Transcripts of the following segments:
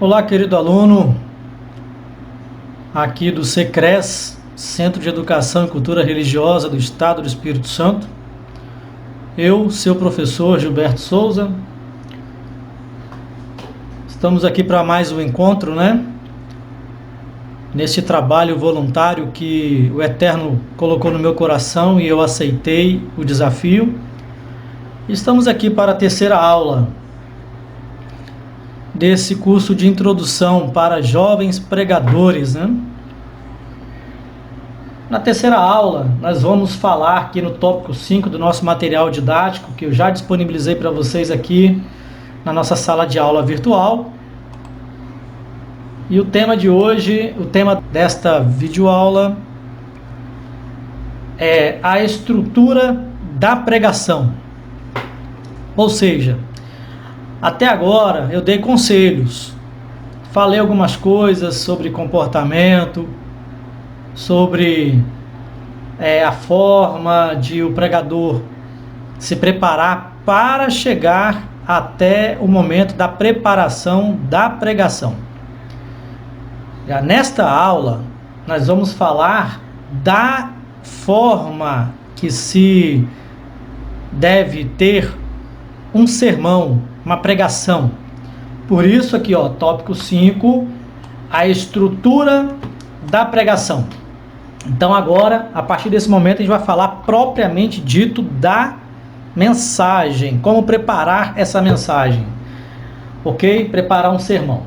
Olá, querido aluno, aqui do SECRES, Centro de Educação e Cultura Religiosa do Estado do Espírito Santo. Eu, seu professor Gilberto Souza, estamos aqui para mais um encontro, nesse trabalho voluntário que o Eterno colocou no meu coração e eu aceitei o desafio. Estamos aqui para a terceira aula desse curso de introdução para jovens pregadores, Na terceira aula, nós vamos falar aqui no tópico 5 do nosso material didático, que eu já disponibilizei para vocês aqui na nossa sala de aula virtual. E o tema de hoje, o tema desta videoaula é a estrutura da pregação. Ou seja, até agora eu dei conselhos, falei algumas coisas sobre comportamento, sobre a forma de o pregador se preparar para chegar até o momento da preparação da pregação. Nesta aula, nós vamos falar da forma que se deve ter um sermão, uma pregação. Por isso aqui, tópico 5, a estrutura da pregação. Então agora, a partir desse momento, a gente vai falar propriamente dito da mensagem, como preparar essa mensagem, ok? Preparar um sermão.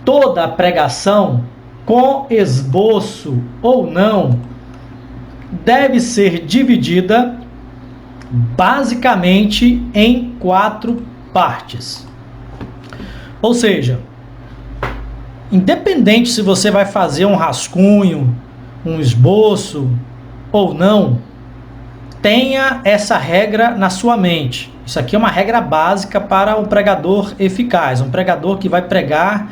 Toda a pregação, com esboço ou não, deve ser dividida basicamente em 4 partes. Ou seja, independente se você vai fazer um rascunho, um esboço ou não, tenha essa regra na sua mente. Isso aqui é uma regra básica para um pregador eficaz, um pregador que vai pregar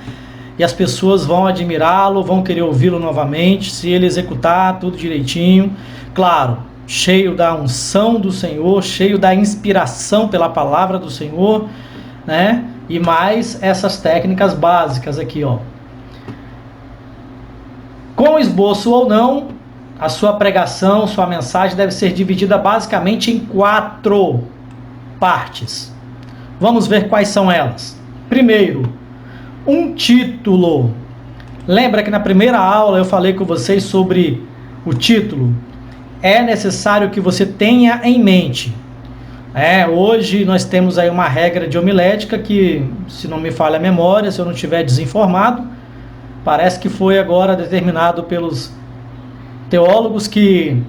e as pessoas vão admirá-lo, vão querer ouvi-lo novamente, se ele executar tudo direitinho. Claro, cheio da unção do Senhor, cheio da inspiração pela palavra do Senhor, E mais essas técnicas básicas aqui, Com esboço ou não, a sua pregação, sua mensagem deve ser dividida basicamente em 4 partes. Vamos ver quais são elas. Primeiro, um título. Lembra que na primeira aula eu falei com vocês sobre o título? É necessário que você tenha em mente. Hoje nós temos aí uma regra de homilética que, se não me falha a memória, se eu não estiver desinformado, parece que foi agora determinado pelos teólogos que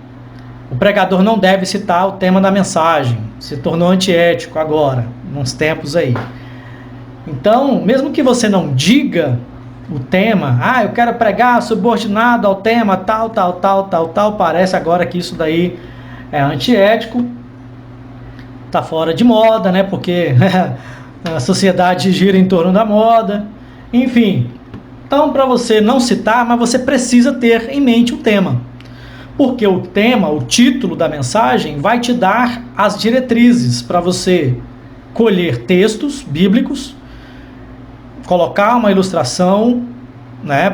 o pregador não deve citar o tema da mensagem. Se tornou antiético agora, nos tempos aí. Então, mesmo que você não diga o tema, eu quero pregar subordinado ao tema tal, parece agora que isso daí é antiético, tá fora de moda, porque a sociedade gira em torno da moda, enfim. Então, para você não citar, mas você precisa ter em mente o tema, porque o tema, o título da mensagem, vai te dar as diretrizes para você colher textos bíblicos, colocar uma ilustração,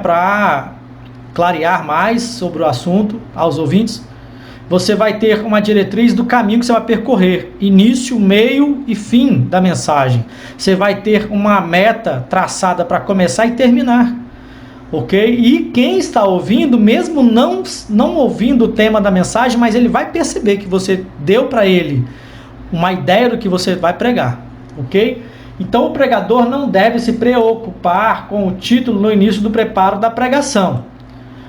para clarear mais sobre o assunto aos ouvintes. Você vai ter uma diretriz do caminho que você vai percorrer, início, meio e fim da mensagem. Você vai ter uma meta traçada para começar e terminar, ok? E quem está ouvindo, mesmo não ouvindo o tema da mensagem, mas ele vai perceber que você deu para ele uma ideia do que você vai pregar, ok? Então o pregador não deve se preocupar com o título no início do preparo da pregação.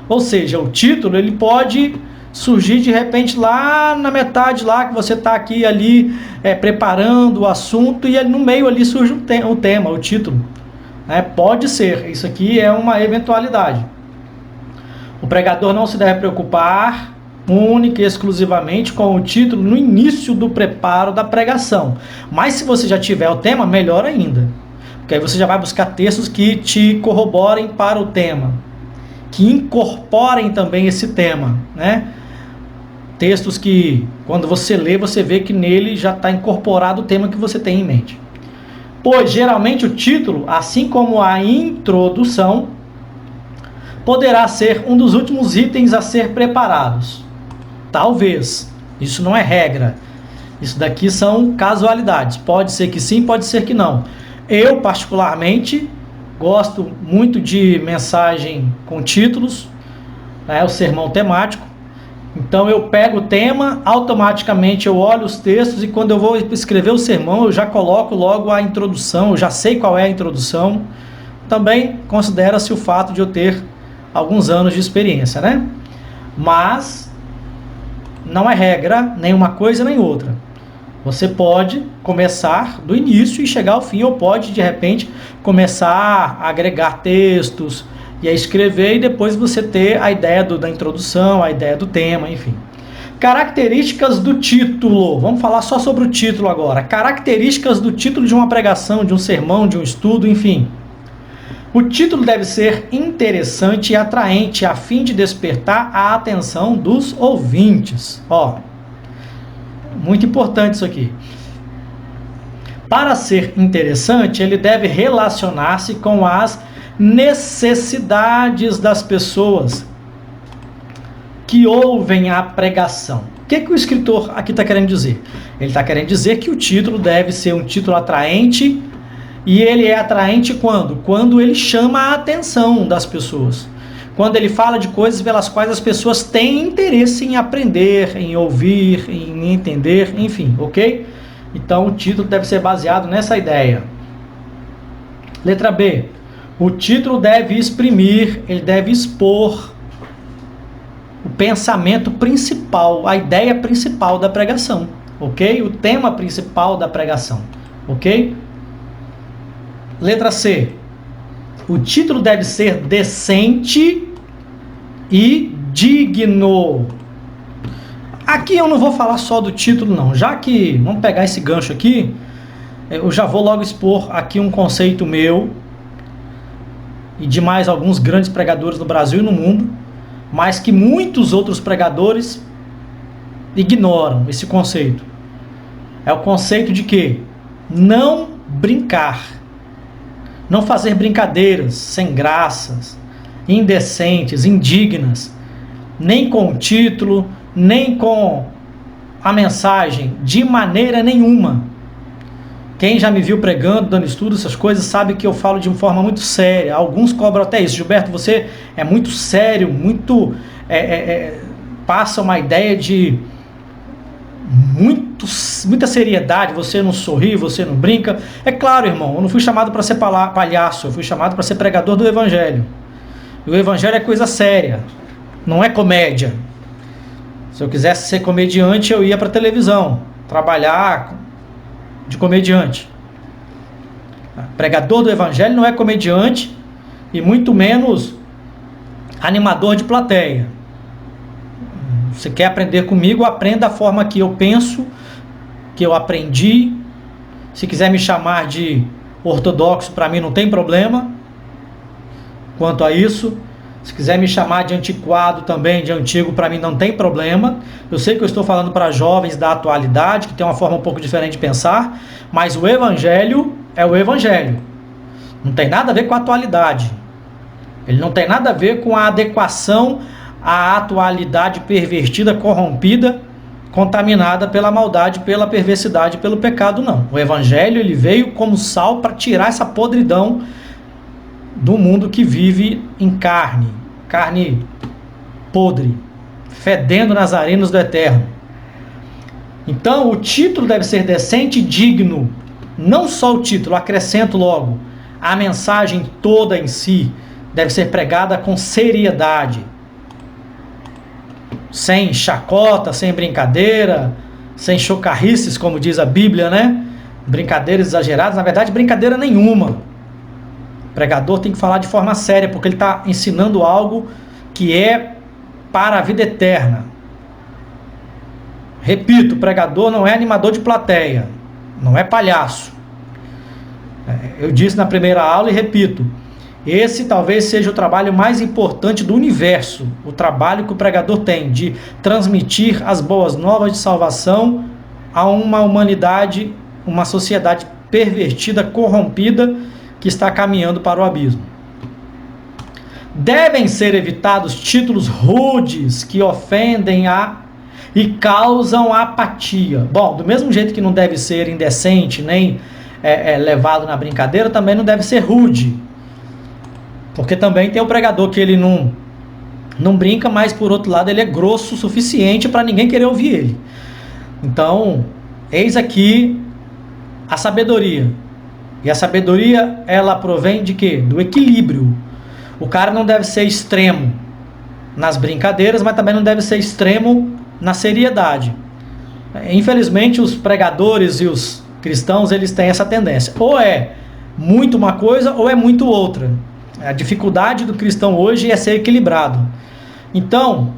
Ou seja, o título ele pode surgir de repente lá na metade, lá que você está aqui ali preparando o assunto, e no meio ali surge o tema, o título. Pode ser, isso aqui é uma eventualidade. O pregador não se deve preocupar única e exclusivamente com o título no início do preparo da pregação. Mas se você já tiver o tema, melhor ainda, porque aí você já vai buscar textos que te corroborem para o tema, que incorporem também esse tema, Textos que, quando você lê, você vê que nele já está incorporado o tema que você tem em mente. pois geralmente o título, assim como a introdução, poderá ser um dos últimos itens a ser preparados. Talvez. Isso não é regra. Isso daqui são casualidades. Pode ser que sim, pode ser que não. Eu, particularmente, gosto muito de mensagem com títulos, né, o sermão temático. Então eu pego o tema, automaticamente eu olho os textos e quando eu vou escrever o sermão, eu já coloco logo a introdução, eu já sei qual é a introdução. Também considera-se o fato de eu ter alguns anos de experiência, né? Mas não é regra nem uma coisa nem outra. Você pode começar do início e chegar ao fim, ou pode, de repente, começar a agregar textos e a escrever, e depois você ter a ideia da introdução, a ideia do tema, enfim. Características do título. Vamos falar só sobre o título agora. Características do título de uma pregação, de um sermão, de um estudo, enfim. O título deve ser interessante e atraente, a fim de despertar a atenção dos ouvintes. Ó, muito importante isso aqui. Para ser interessante, ele deve relacionar-se com as necessidades das pessoas que ouvem a pregação. O que o escritor aqui está querendo dizer? Ele está querendo dizer que o título deve ser um título atraente, e ele é atraente quando? Quando ele chama a atenção das pessoas. Quando ele fala de coisas pelas quais as pessoas têm interesse em aprender, em ouvir, em entender, enfim, ok? Então o título deve ser baseado nessa ideia. Letra B. O título deve exprimir, ele deve expor o pensamento principal, a ideia principal da pregação, ok? O tema principal da pregação, ok? Letra C. O título deve ser decente e digno. Aqui eu não vou falar só do título não, já que, vamos pegar esse gancho aqui, eu já vou logo expor aqui um conceito meu e de mais alguns grandes pregadores no Brasil e no mundo, mas que muitos outros pregadores ignoram esse conceito. É o conceito de que não brincar. Não fazer brincadeiras sem graças, indecentes, indignas, nem com o título, nem com a mensagem, de maneira nenhuma. Quem já me viu pregando, dando estudo, essas coisas, sabe que eu falo de uma forma muito séria. Alguns cobram até isso. Gilberto, você é muito sério, muito passa uma ideia de muita seriedade, você não sorri, você não brinca. É claro, irmão, eu não fui chamado para ser palhaço, eu fui chamado para ser pregador do Evangelho. E o Evangelho é coisa séria, não é comédia. Se eu quisesse ser comediante, eu ia para a televisão, trabalhar de comediante. Pregador do Evangelho não é comediante e muito menos animador de plateia. Você quer aprender comigo? Aprenda da forma que eu penso, que eu aprendi. Se quiser me chamar de ortodoxo, para mim não tem problema quanto a isso. Se quiser me chamar de antiquado também, de antigo, para mim não tem problema. Eu sei que eu estou falando para jovens da atualidade, que tem uma forma um pouco diferente de pensar, mas o Evangelho é o Evangelho. Não tem nada a ver com a atualidade. Ele não tem nada a ver com a adequação à atualidade pervertida, corrompida, contaminada pela maldade, pela perversidade, pelo pecado, não. O Evangelho, ele veio como sal para tirar essa podridão do mundo que vive em carne podre, fedendo nas arenas do eterno. Então, o título deve ser decente e digno. Não só o título, acrescento logo, a mensagem toda em si deve ser pregada com seriedade, sem chacota, sem brincadeira, sem chocarrices, como diz a Bíblia, né? Brincadeiras exageradas, na verdade, brincadeira nenhuma. O pregador tem que falar de forma séria, porque ele está ensinando algo que é para a vida eterna. Repito, o pregador não é animador de plateia, não é palhaço. Eu disse na primeira aula e repito, esse talvez seja o trabalho mais importante do universo, o trabalho que o pregador tem de transmitir as boas novas de salvação a uma humanidade, uma sociedade pervertida, corrompida, que está caminhando para o abismo. Devem ser evitados títulos rudes que ofendem e causam apatia. Bom, do mesmo jeito que não deve ser indecente, nem levado na brincadeira, também não deve ser rude. Porque também tem o pregador que ele não brinca, mas por outro lado ele é grosso o suficiente para ninguém querer ouvir ele. Então, eis aqui a sabedoria. E a sabedoria, ela provém de quê? Do equilíbrio. O cara não deve ser extremo nas brincadeiras, mas também não deve ser extremo na seriedade. Infelizmente, os pregadores e os cristãos, eles têm essa tendência. Ou é muito uma coisa, ou é muito outra. A dificuldade do cristão hoje é ser equilibrado. Então,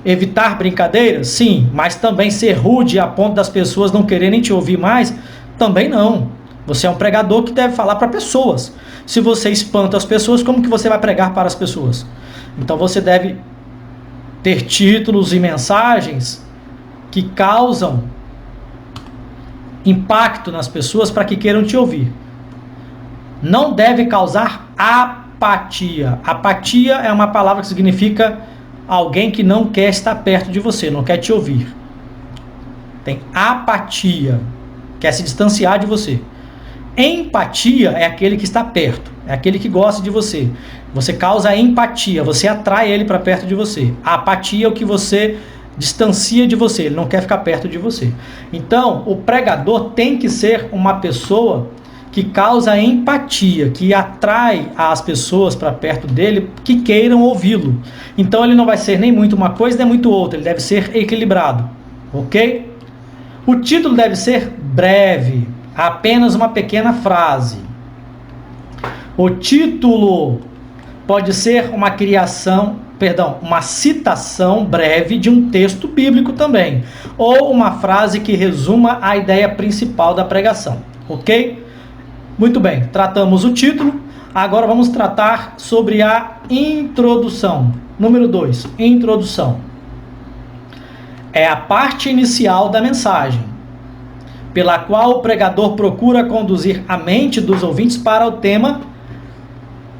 evitar brincadeiras? Sim, mas também ser rude a ponto das pessoas não quererem te ouvir mais? Também não. Você é um pregador que deve falar para pessoas. Se você espanta as pessoas, como que você vai pregar para as pessoas? Então você deve ter títulos e mensagens que causam impacto nas pessoas para que queiram te ouvir. Não deve causar apatia. Apatia é uma palavra que significa alguém que não quer estar perto de você, não quer te ouvir. Tem apatia, quer se distanciar de você. Empatia é aquele que está perto, é aquele que gosta de você. Você causa empatia, você atrai ele para perto de você. A apatia é o que você distancia de você, ele não quer ficar perto de você. Então, o pregador tem que ser uma pessoa que causa empatia, que atrai as pessoas para perto dele que queiram ouvi-lo. Então, ele não vai ser nem muito uma coisa, nem muito outra, ele deve ser equilibrado, ok? O título deve ser breve, apenas uma pequena frase. O título pode ser uma citação breve de um texto bíblico também, ou uma frase que resuma a ideia principal da pregação, ok? Muito bem, tratamos o título, agora vamos tratar sobre a introdução. Número 2, introdução. É a parte inicial da mensagem, pela qual o pregador procura conduzir a mente dos ouvintes para o tema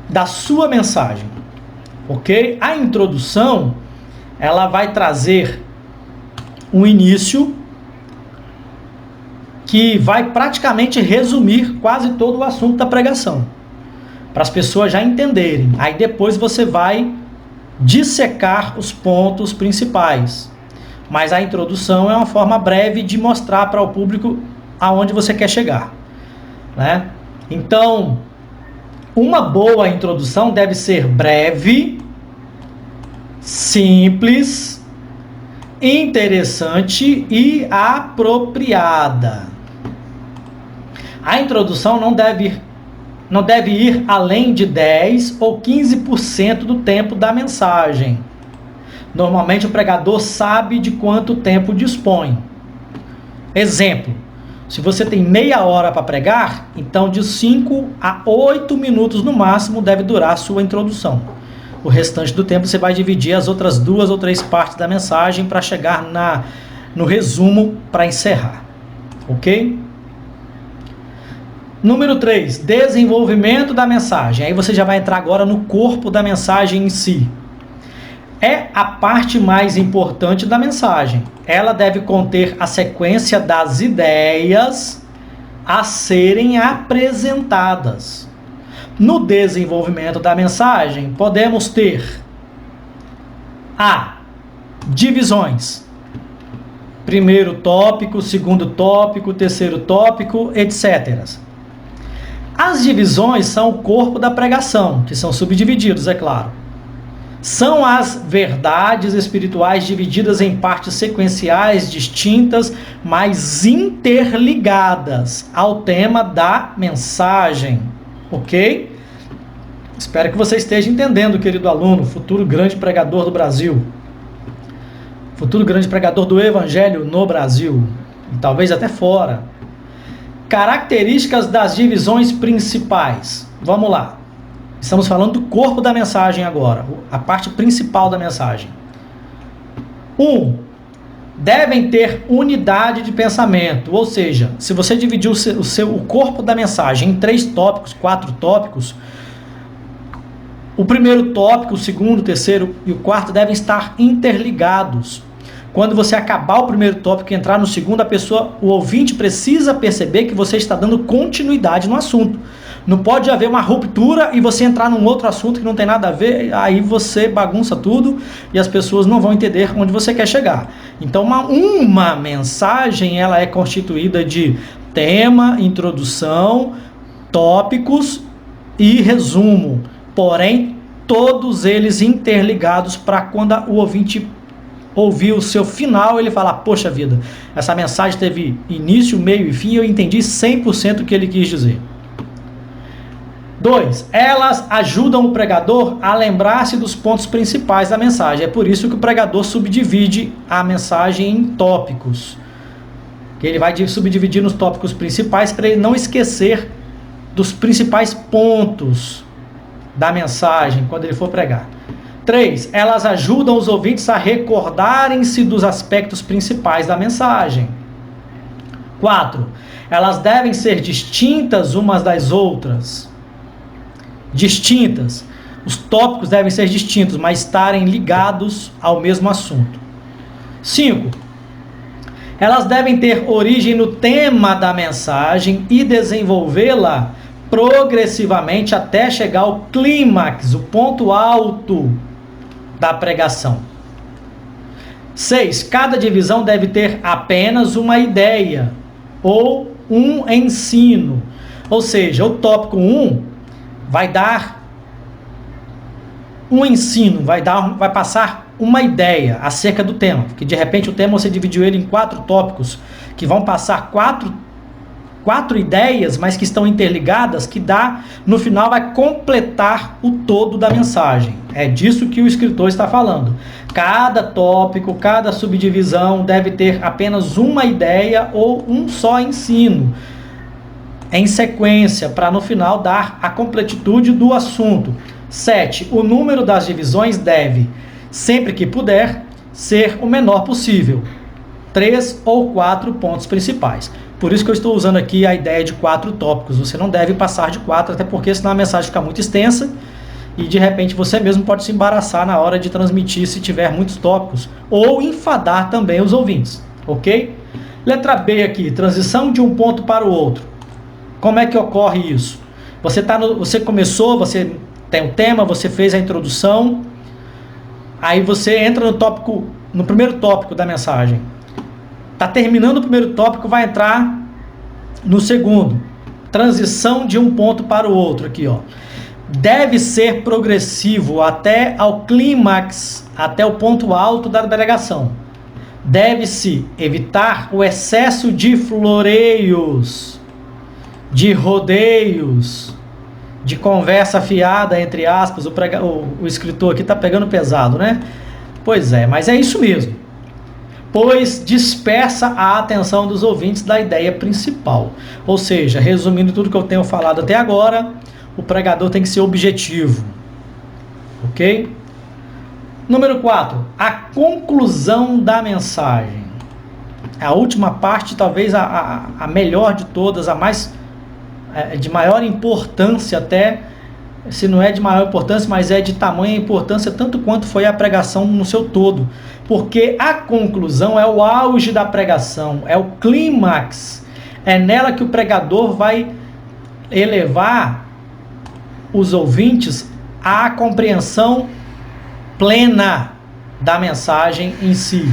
da sua mensagem, ok? A introdução, ela vai trazer um início que vai praticamente resumir quase todo o assunto da pregação, para as pessoas já entenderem. Aí depois você vai dissecar os pontos principais. Mas a introdução é uma forma breve de mostrar para o público aonde você quer chegar, né? Então, uma boa introdução deve ser breve, simples, interessante e apropriada. A introdução não deve ir além de 10 ou 15% do tempo da mensagem. Normalmente o pregador sabe de quanto tempo dispõe. Exemplo, se você tem meia hora para pregar, então de 5 a 8 minutos no máximo deve durar a sua introdução. O restante do tempo você vai dividir as outras 2 ou 3 partes da mensagem para chegar no resumo para encerrar. Ok? Número 3, desenvolvimento da mensagem. Aí você já vai entrar agora no corpo da mensagem em si. É a parte mais importante da mensagem. Ela deve conter a sequência das ideias a serem apresentadas. No desenvolvimento da mensagem, podemos ter divisões. Primeiro tópico, segundo tópico, terceiro tópico, etc. As divisões são o corpo da pregação, que são subdivididos, é claro. São as verdades espirituais divididas em partes sequenciais, distintas, mas interligadas ao tema da mensagem, ok? Espero que você esteja entendendo, querido aluno, futuro grande pregador do Brasil, futuro grande pregador do Evangelho no Brasil, e talvez até fora. Características das divisões principais. Vamos lá. Estamos falando do corpo da mensagem agora, a parte principal da mensagem. 1. devem ter unidade de pensamento, ou seja, se você dividir o corpo da mensagem em 3 tópicos, 4 tópicos, o primeiro tópico, o segundo, o terceiro e o quarto devem estar interligados. Quando você acabar o primeiro tópico e entrar no segundo, o ouvinte precisa perceber que você está dando continuidade no assunto. Não pode haver uma ruptura e você entrar num outro assunto que não tem nada a ver, aí você bagunça tudo e as pessoas não vão entender onde você quer chegar. Então uma mensagem ela é constituída de tema, introdução, tópicos e resumo, porém todos eles interligados para quando o ouvinte ouvir o seu final, ele falar, poxa vida, essa mensagem teve início, meio e fim, eu entendi 100% o que ele quis dizer. 2. Elas ajudam o pregador a lembrar-se dos pontos principais da mensagem. É por isso que o pregador subdivide a mensagem em tópicos. Que ele vai subdividir nos tópicos principais para ele não esquecer dos principais pontos da mensagem quando ele for pregar. 3. Elas ajudam os ouvintes a recordarem-se dos aspectos principais da mensagem. 4. Elas devem ser distintas umas das outras. Distintas. Os tópicos devem ser distintos, mas estarem ligados ao mesmo assunto. 5. Elas devem ter origem no tema da mensagem e desenvolvê-la progressivamente até chegar ao clímax, o ponto alto da pregação. 6. Cada divisão deve ter apenas uma ideia ou um ensino. Ou seja, o tópico 1 vai dar um ensino, vai passar uma ideia acerca do tema, porque de repente o tema você dividiu ele em 4 tópicos, que vão passar quatro ideias, mas que estão interligadas, que no final vai completar o todo da mensagem. É disso que o escritor está falando. Cada tópico, cada subdivisão deve ter apenas uma ideia ou um só ensino, em sequência, para no final dar a completitude do assunto. 7. O número das divisões deve, sempre que puder, ser o menor possível. 3 ou 4 pontos principais. Por isso que eu estou usando aqui a ideia de 4 tópicos. Você não deve passar de 4, até porque senão a mensagem fica muito extensa e de repente você mesmo pode se embaraçar na hora de transmitir se tiver muitos tópicos, ou enfadar também os ouvintes, ok? Letra B aqui, transição de um ponto para o outro. Como é que ocorre isso? Você começou, você tem um tema, você fez a introdução, aí você entra no primeiro tópico da mensagem. Está terminando o primeiro tópico, vai entrar no segundo. Transição de um ponto para o outro aqui, ó. Deve ser progressivo até ao clímax, até o ponto alto da pregação. Deve-se evitar o excesso de floreios, de rodeios, de conversa fiada, entre aspas. O escritor aqui está pegando pesado, né? Pois é, mas é isso mesmo. Pois dispersa a atenção dos ouvintes da ideia principal. Ou seja, resumindo tudo que eu tenho falado até agora, o pregador tem que ser objetivo. Ok? Número 4. A conclusão da mensagem. A última parte, talvez a melhor de todas, a mais de maior importância até, se não é de maior importância, mas é de tamanha importância, tanto quanto foi a pregação no seu todo. Porque a conclusão é o auge da pregação, é o clímax. É nela que o pregador vai elevar os ouvintes à compreensão plena da mensagem em si.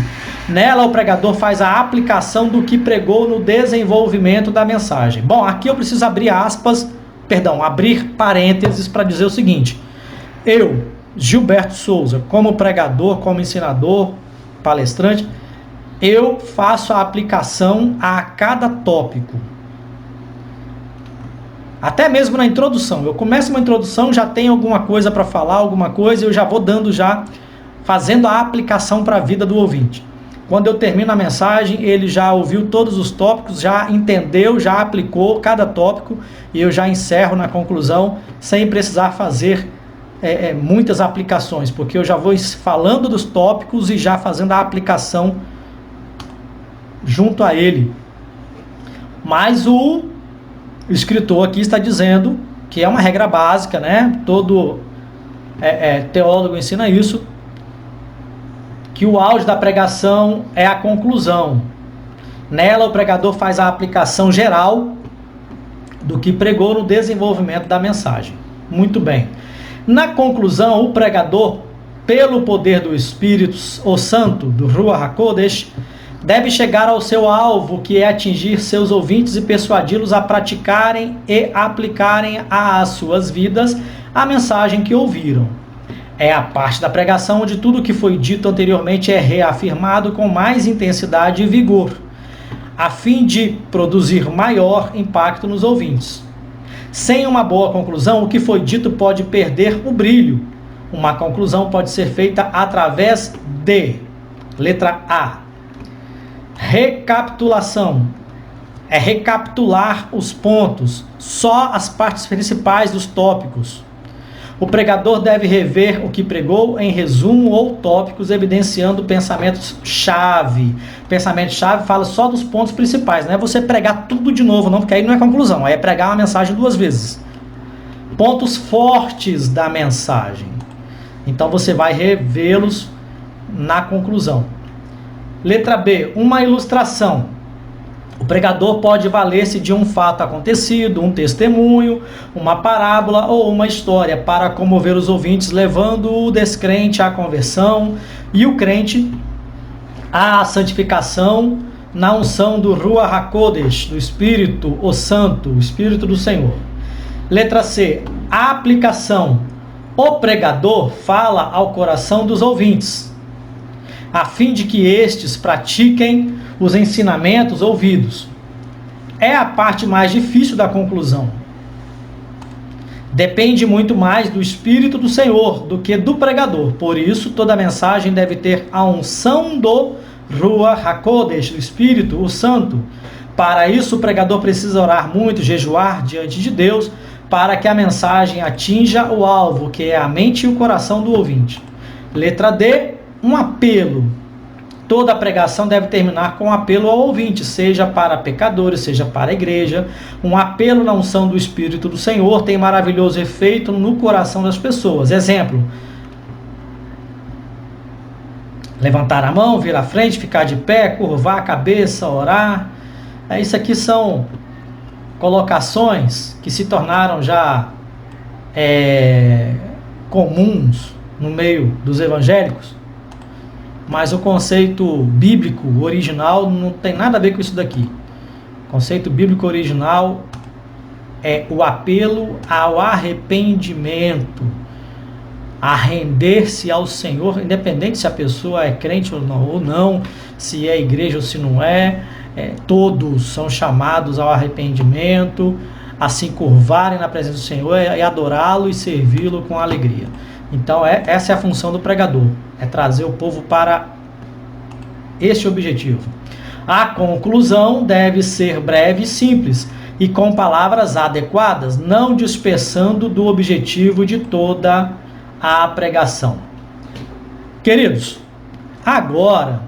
Nela, o pregador faz a aplicação do que pregou no desenvolvimento da mensagem. Bom, aqui eu preciso abrir parênteses para dizer o seguinte: eu, Gilberto Souza, como pregador, como ensinador, palestrante, eu faço a aplicação a cada tópico. Até mesmo na introdução. Eu começo uma introdução, já tem alguma coisa para falar, alguma coisa, e eu já vou fazendo a aplicação para a vida do ouvinte. Quando eu termino a mensagem, ele já ouviu todos os tópicos, já entendeu, já aplicou cada tópico, e eu já encerro na conclusão, sem precisar fazer muitas aplicações, porque eu já vou falando dos tópicos e já fazendo a aplicação junto a ele. Mas o escritor aqui está dizendo que é uma regra básica, né? Todo teólogo ensina isso, que o auge da pregação é a conclusão. Nela, o pregador faz a aplicação geral do que pregou no desenvolvimento da mensagem. Muito bem. Na conclusão, o pregador, pelo poder do Espírito o Santo, do Ruach HaKodesh, deve chegar ao seu alvo, que é atingir seus ouvintes e persuadi-los a praticarem e aplicarem às suas vidas a mensagem que ouviram. É a parte da pregação onde tudo o que foi dito anteriormente é reafirmado com mais intensidade e vigor, a fim de produzir maior impacto nos ouvintes. Sem uma boa conclusão, o que foi dito pode perder o brilho. Uma conclusão pode ser feita através de, letra A, recapitulação. É recapitular os pontos, só as partes principais dos tópicos. O pregador deve rever o que pregou em resumo ou tópicos, evidenciando pensamentos-chave. Pensamento-chave fala só dos pontos principais, não é você pregar tudo de novo, não, porque aí não é conclusão, aí é pregar uma mensagem 2 vezes. Pontos fortes da mensagem. Então você vai revê-los na conclusão. Letra B, uma ilustração. O pregador pode valer-se de um fato acontecido, um testemunho, uma parábola ou uma história para comover os ouvintes, levando o descrente à conversão e o crente à santificação na unção do Ruach HaKodesh, do Espírito, o Santo, o Espírito do Senhor. Letra C, a aplicação. O pregador fala ao coração dos ouvintes, a fim de que estes pratiquem os ensinamentos ouvidos. É a parte mais difícil da conclusão. Depende muito mais do Espírito do Senhor do que do pregador. Por isso, toda mensagem deve ter a unção do Ruach HaKodesh, do Espírito, o Santo. Para isso, o pregador precisa orar muito, jejuar diante de Deus, para que a mensagem atinja o alvo, que é a mente e o coração do ouvinte. Letra D, um apelo. Toda pregação deve terminar com um apelo ao ouvinte, seja para pecadores, seja para a igreja. Um apelo na unção do Espírito do Senhor tem maravilhoso efeito no coração das pessoas. Exemplo: levantar a mão, vir à frente, ficar de pé, curvar a cabeça, orar. Isso aqui são colocações que se tornaram já comuns no meio dos evangélicos. Mas o conceito bíblico original não tem nada a ver com isso daqui. O conceito bíblico original é o apelo ao arrependimento, a render-se ao Senhor, independente se a pessoa é crente ou não, se é igreja ou se não é, todos são chamados ao arrependimento, a se curvarem na presença do Senhor e adorá-lo e servi-lo com alegria. Então essa é a função do pregador, é trazer o povo para este objetivo. A conclusão deve ser breve e simples e com palavras adequadas, não dispersando do objetivo de toda a pregação. Queridos, agora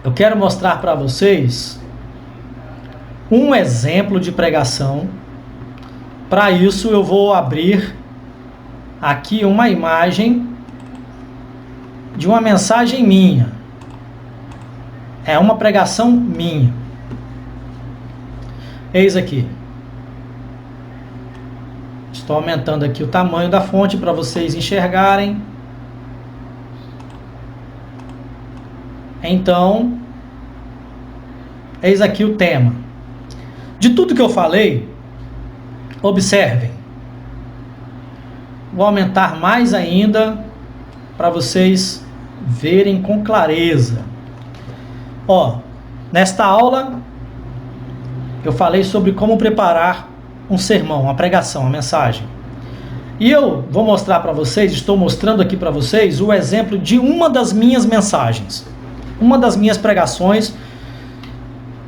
eu quero mostrar para vocês um exemplo de pregação. Para isso eu vou abrir aqui uma imagem de uma mensagem minha. É uma pregação minha. Eis aqui. Estou aumentando aqui o tamanho da fonte para vocês enxergarem. Então, eis aqui o tema. De tudo que eu falei, observem. Vou aumentar mais ainda para vocês verem com clareza. Nesta aula eu falei sobre como preparar um sermão, uma pregação, uma mensagem. E eu vou mostrar para vocês, estou mostrando aqui para vocês o exemplo de uma das minhas mensagens, uma das minhas pregações,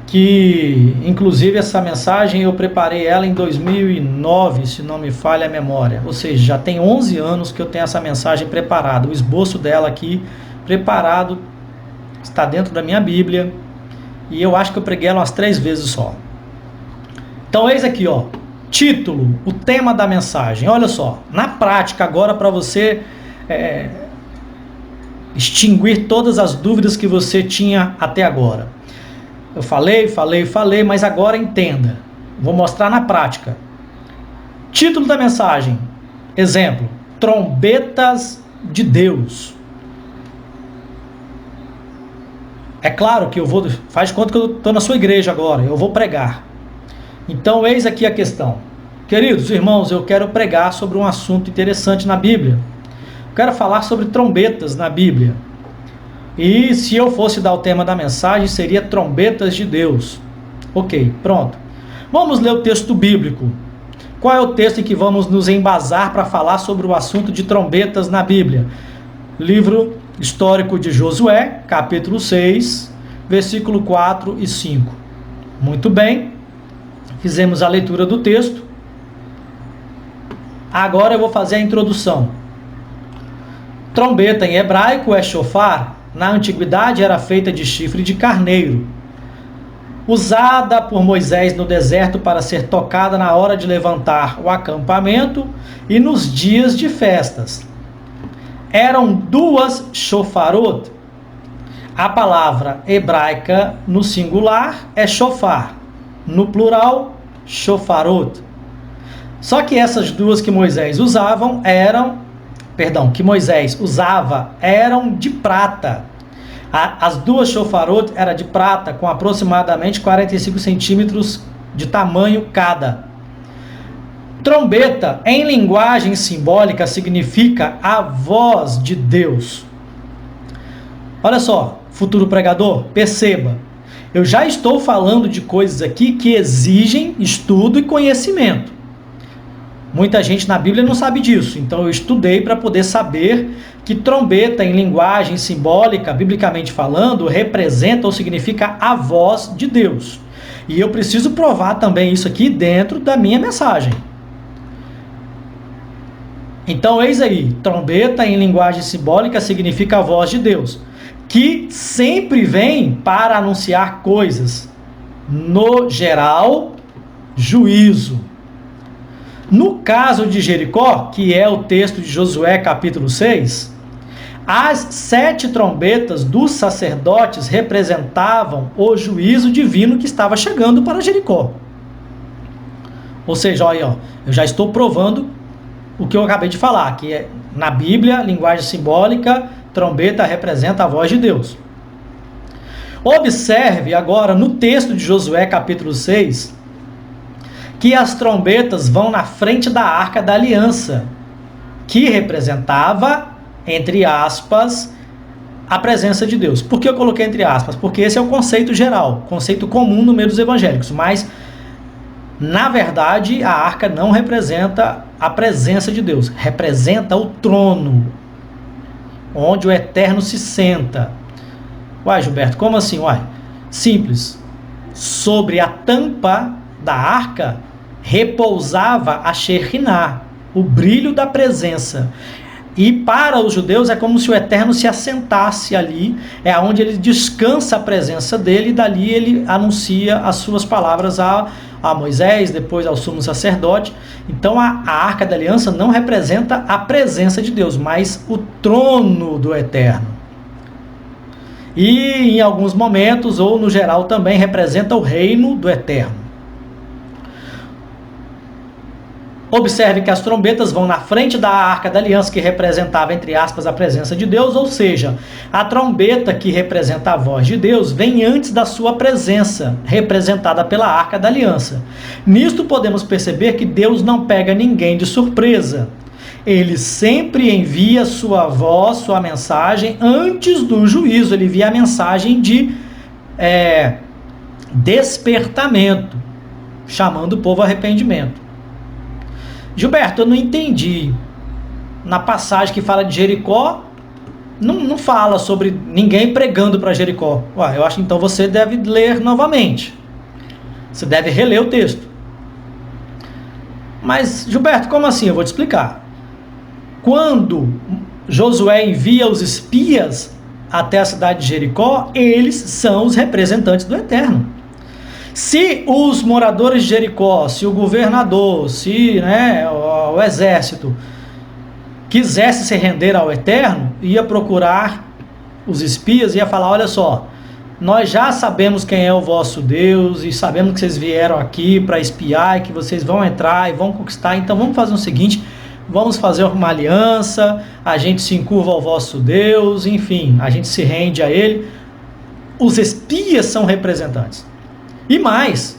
que inclusive essa mensagem eu preparei ela em 2009, se não me falha a memória, ou seja, já tem 11 anos que eu tenho essa mensagem preparada, o esboço dela aqui preparado, está dentro da minha Bíblia, e eu acho que eu preguei ela umas 3 vezes só. Então eis aqui, ó, título, o tema da mensagem. Olha só, na prática agora, para você extinguir todas as dúvidas que você tinha até agora. Eu falei, mas agora entenda. Vou mostrar na prática. Título da mensagem. Exemplo: trombetas de Deus. É claro que eu vou... Faz de conta que eu estou na sua igreja agora. Eu vou pregar. Então, eis aqui a questão. Queridos irmãos, eu quero pregar sobre um assunto interessante na Bíblia. Eu quero falar sobre trombetas na Bíblia. E se eu fosse dar o tema da mensagem, seria trombetas de Deus. Ok, pronto. Vamos ler o texto bíblico. Qual é o texto em que vamos nos embasar para falar sobre o assunto de trombetas na Bíblia? Livro histórico de Josué, capítulo 6, versículo 4 e 5. Muito bem, fizemos a leitura do texto. Agora eu vou fazer a introdução. Trombeta em hebraico é shofar. Na antiguidade era feita de chifre de carneiro, usada por Moisés no deserto para ser tocada na hora de levantar o acampamento e nos dias de festas. Eram 2 shofarot. A palavra hebraica no singular é shofar, no plural, shofarot. Só que essas 2 que Moisés usava eram de prata. As 2 shofarot eram de prata, com aproximadamente 45 centímetros de tamanho cada. Trombeta, em linguagem simbólica, significa a voz de Deus. Olha só, futuro pregador, perceba. Eu já estou falando de coisas aqui que exigem estudo e conhecimento. Muita gente na Bíblia não sabe disso, então eu estudei para poder saber que trombeta, em linguagem simbólica, biblicamente falando, representa ou significa a voz de Deus. E eu preciso provar também isso aqui dentro da minha mensagem. Então, eis aí, trombeta, em linguagem simbólica, significa a voz de Deus, que sempre vem para anunciar coisas. No geral, juízo. No caso de Jericó, que é o texto de Josué capítulo 6, as 7 trombetas dos sacerdotes representavam o juízo divino que estava chegando para Jericó. Ou seja, olha aí, eu já estou provando o que eu acabei de falar, que na Bíblia, linguagem simbólica, trombeta representa a voz de Deus. Observe agora no texto de Josué capítulo 6, que as trombetas vão na frente da Arca da Aliança, que representava, entre aspas, a presença de Deus. Por que eu coloquei entre aspas? Porque esse é o conceito geral, conceito comum no meio dos evangélicos, mas, na verdade, a arca não representa a presença de Deus, representa o trono, onde o Eterno se senta. Uai, Gilberto, como assim? Uai, simples. Sobre a tampa da arca repousava a Shekhinah, o brilho da presença. E para os judeus é como se o Eterno se assentasse ali, é onde ele descansa a presença dele, e dali ele anuncia as suas palavras a Moisés, depois ao sumo sacerdote. Então a Arca da Aliança não representa a presença de Deus, mas o trono do Eterno. E em alguns momentos, ou no geral também, representa o reino do Eterno. Observe que as trombetas vão na frente da Arca da Aliança, que representava, entre aspas, a presença de Deus, ou seja, a trombeta que representa a voz de Deus vem antes da sua presença, representada pela Arca da Aliança. Nisto podemos perceber que Deus não pega ninguém de surpresa. Ele sempre envia sua voz, sua mensagem, antes do juízo. Ele envia a mensagem de despertamento, chamando o povo ao arrependimento. Gilberto, eu não entendi. Na passagem que fala de Jericó, não fala sobre ninguém pregando para Jericó. Ué, eu acho que então você deve ler novamente. Você deve reler o texto. Mas, Gilberto, como assim? Eu vou te explicar. Quando Josué envia os espias até a cidade de Jericó, eles são os representantes do Eterno. Se os moradores de Jericó, se o governador, se o exército quisesse se render ao Eterno, ia procurar os espias e ia falar: olha só, nós já sabemos quem é o vosso Deus e sabemos que vocês vieram aqui para espiar e que vocês vão entrar e vão conquistar, então vamos fazer o seguinte, vamos fazer uma aliança, a gente se encurva ao vosso Deus, enfim, a gente se rende a ele. Os espias são representantes. E mais,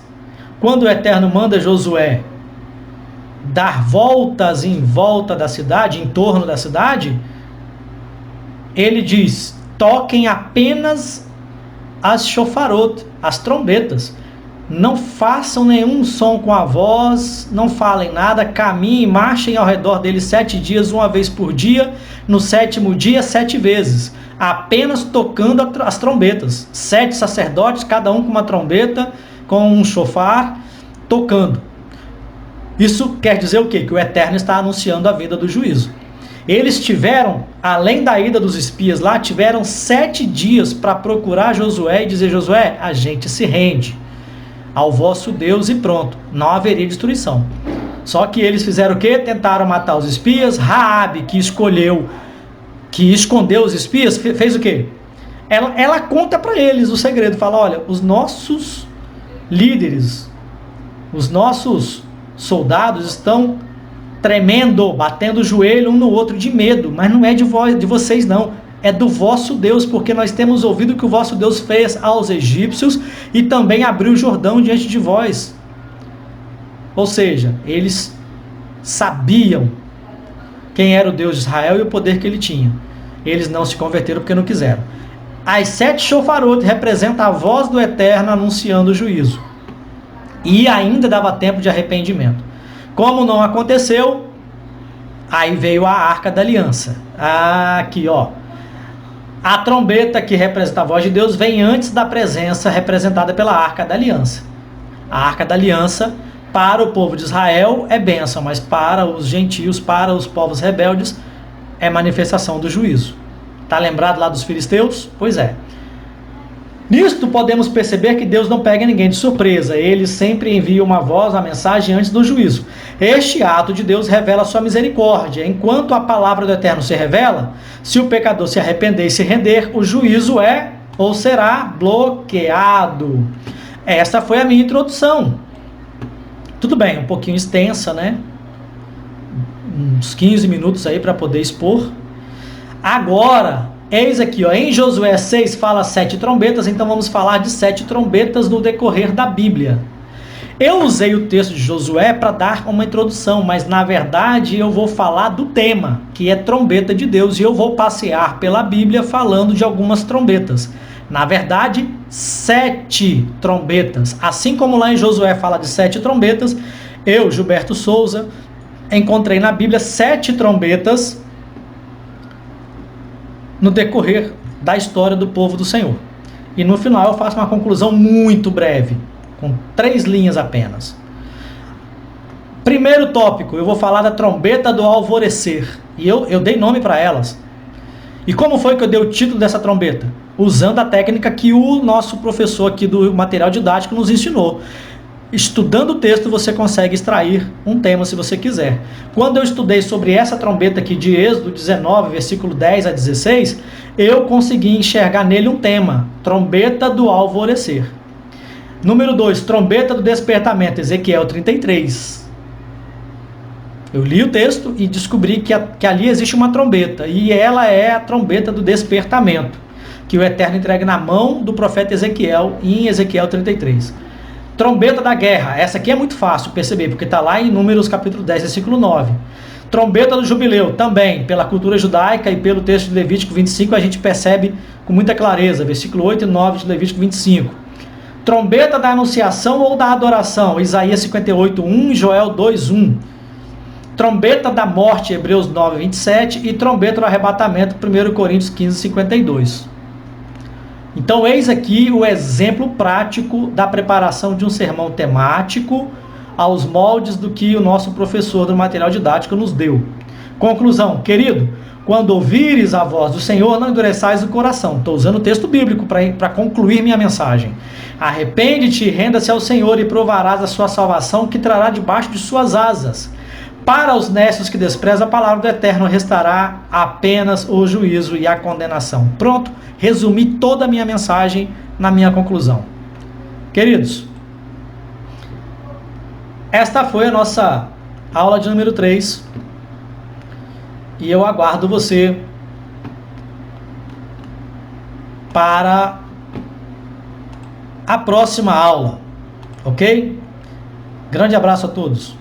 quando o Eterno manda Josué dar voltas em volta da cidade, em torno da cidade, ele diz: toquem apenas as shofarot, as trombetas. Não façam nenhum som com a voz, não falem nada, caminhem, marchem ao redor dele 7 dias, uma vez por dia, no 7º dia, 7 vezes, apenas tocando as trombetas. 7 sacerdotes, cada um com uma trombeta, com um shofar, tocando. Isso quer dizer o quê? Que o Eterno está anunciando a vinda do juízo. Eles tiveram, além da ida dos espias lá, tiveram 7 dias para procurar Josué e dizer: Josué, a gente se rende ao vosso Deus e pronto, não haveria destruição. Só que eles fizeram o quê? Tentaram matar os espias. Raabe, que escondeu os espias, fez o quê? Ela conta para eles o segredo, fala: olha, os nossos líderes, os nossos soldados estão tremendo, batendo o joelho um no outro de medo, mas não é de vocês não, é do vosso Deus, porque nós temos ouvido que o vosso Deus fez aos egípcios e também abriu o Jordão diante de vós. Ou seja, eles sabiam quem era o Deus de Israel e o poder que ele tinha. Eles não se converteram porque não quiseram. As 7 shofarot representam a voz do Eterno anunciando o juízo. E ainda dava tempo de arrependimento. Como não aconteceu, aí veio a Arca da Aliança. Aqui, ó. A trombeta que representa a voz de Deus vem antes da presença representada pela Arca da Aliança. A Arca da Aliança, para o povo de Israel, é bênção, mas para os gentios, para os povos rebeldes, é manifestação do juízo. Tá lembrado lá dos filisteus? Pois é. Nisto podemos perceber que Deus não pega ninguém de surpresa. Ele sempre envia uma voz, uma mensagem antes do juízo. Este ato de Deus revela a sua misericórdia. Enquanto a palavra do Eterno se revela, se o pecador se arrepender e se render, o juízo é ou será bloqueado. Esta foi a minha introdução. Tudo bem, um pouquinho extensa, né? Uns 15 minutos aí para poder expor. Agora, eis aqui, ó, em Josué 6 fala 7 trombetas, então vamos falar de 7 trombetas no decorrer da Bíblia. Eu usei o texto de Josué para dar uma introdução, mas na verdade eu vou falar do tema, que é trombeta de Deus, e eu vou passear pela Bíblia falando de algumas trombetas. Na verdade, 7 trombetas. Assim como lá em Josué fala de 7 trombetas, eu, Gilberto Souza, encontrei na Bíblia 7 trombetas no decorrer da história do povo do Senhor. E no final eu faço uma conclusão muito breve, com 3 linhas apenas. Primeiro tópico, eu vou falar da trombeta do alvorecer. E eu dei nome para elas. E como foi que eu dei o título dessa trombeta? Usando a técnica que o nosso professor aqui do material didático nos ensinou. Estudando o texto, você consegue extrair um tema se você quiser. Quando eu estudei sobre essa trombeta aqui de Êxodo 19, versículo 10 a 16, eu consegui enxergar nele um tema: trombeta do alvorecer. Número 2, trombeta do despertamento, Ezequiel 33. Eu li o texto e descobri que ali existe uma trombeta, e ela é a trombeta do despertamento, que o Eterno entrega na mão do profeta Ezequiel, em Ezequiel 33. Trombeta da guerra, essa aqui é muito fácil perceber, porque está lá em Números capítulo 10, versículo 9. Trombeta do jubileu, também, pela cultura judaica e pelo texto de Levítico 25, a gente percebe com muita clareza, versículo 8 e 9 de Levítico 25. Trombeta da anunciação ou da adoração, Isaías 58, 1 e Joel 2, 1. Trombeta da morte, Hebreus 9, 27. E trombeta do arrebatamento, 1 Coríntios 15, 52. Então, eis aqui o exemplo prático da preparação de um sermão temático aos moldes do que o nosso professor do material didático nos deu. Conclusão, querido, Quando ouvires a voz do Senhor, não endureçais o coração. Estou usando o texto bíblico para concluir minha mensagem. Arrepende-te, renda-se ao Senhor e provarás a sua salvação, que trará debaixo de suas asas. Para os necios que desprezam a palavra do Eterno, restará apenas o juízo e a condenação. Pronto, resumi toda a minha mensagem na minha conclusão. Queridos, esta foi a nossa aula de número 3. E eu aguardo você para a próxima aula, ok? Grande abraço a todos.